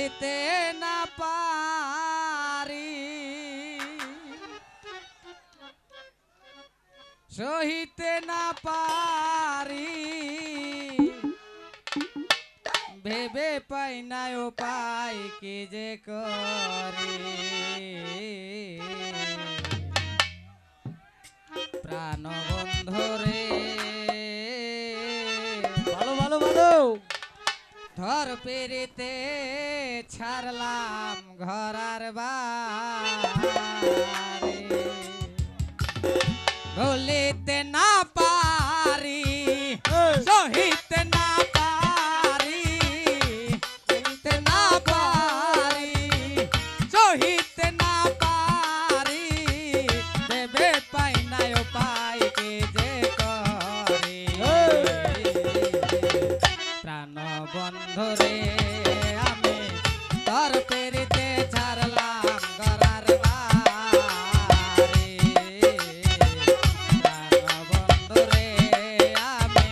ভুলিতে না পারি সহিতে না পারি ভেবে পাই না উপায় কি যে করি প্রাণ বন্ধুরে ভালো ভালো ভালো ধর পেরিতে ছাড়লাম ঘরার বাড়ি ভুলিতে না পারি সহিতে না পারি ভুলিতে না পারি সহিতে না পারি দেবে পাই না উপায় কে যে করি প্রাণ বন্ধুরে আমি তোর পেরিতে ছাড়লাম গরার বাড়ি প্রাণ বন্ধুরে আমি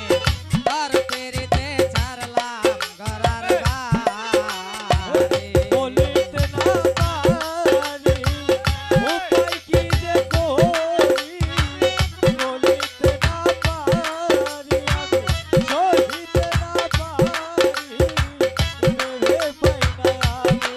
তোর পেরিতে ছাড়লাম গরার বাড়ি বলিতে না পারি উপায় কি যে করি বলিতে না পারি আমি সহিতে না পারি ভেবে পাই না আমি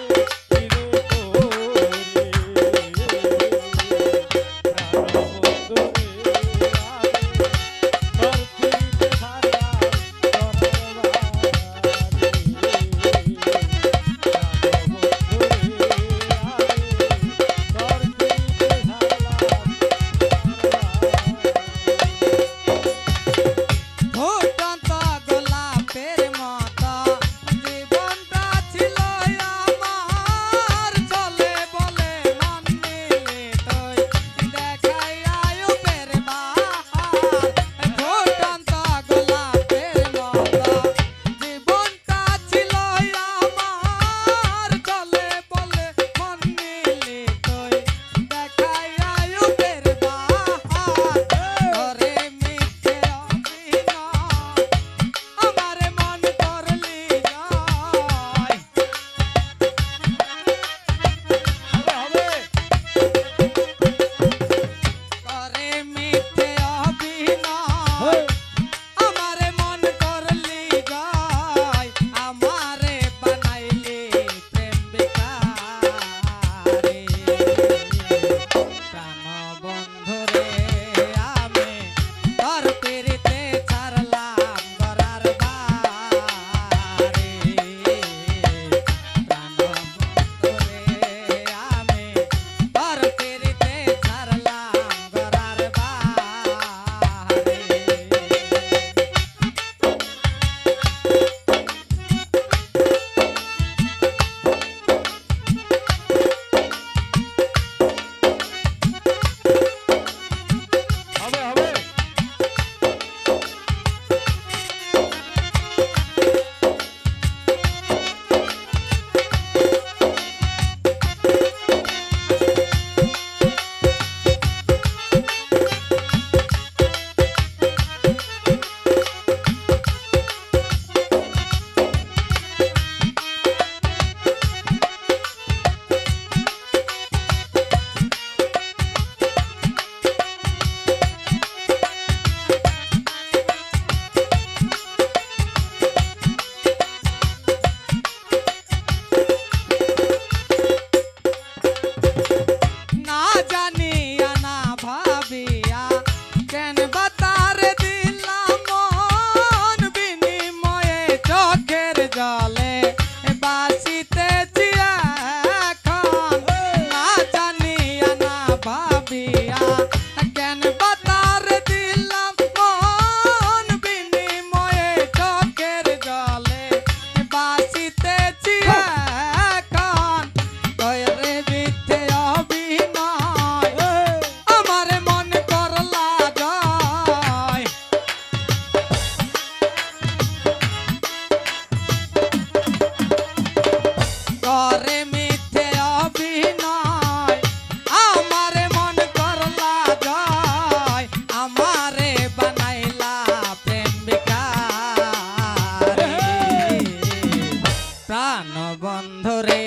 বন্ধু রে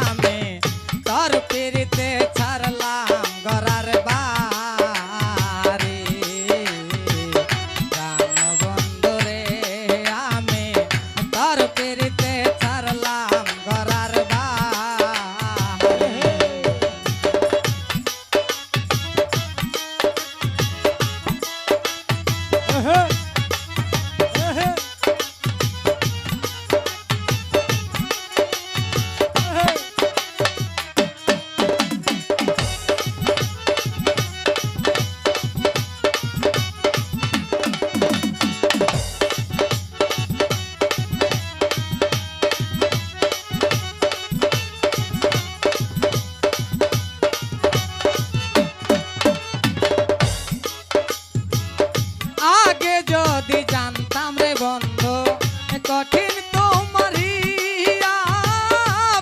আমি তোর পিরিতে ছাড়লাম গরার বাড়ি প্রাণ বন্ধু রে আমি তোর পিরিতে ছাড়লাম গরার বাড়ি আগে যদি জানতাম রে বন্ধু কঠিন তোমারিয়া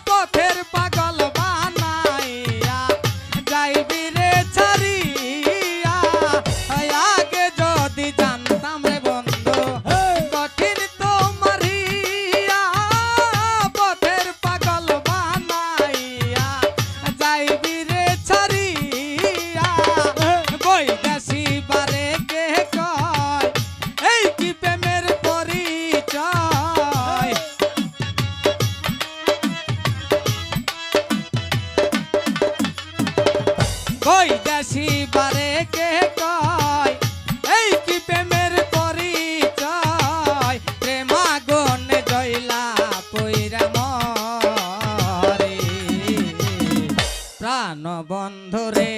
পথের পাগল বানাইয়া যাইবি রে ছাড়িয়া আগে যদি জানতাম রে বন্ধু কঠিন তোমারিয়া পথের পাগল বানাইয়া যাইবি রে ছাড়িয়া বৈদাসী বারে কে কয় এই কি প্রেমের পরিচয় বৈদাসী বারে কে কয় এই কি প্রেমের পরিচয় প্রেমাগুন জয়লা পইরা মরে প্রাণ বন্ধু রে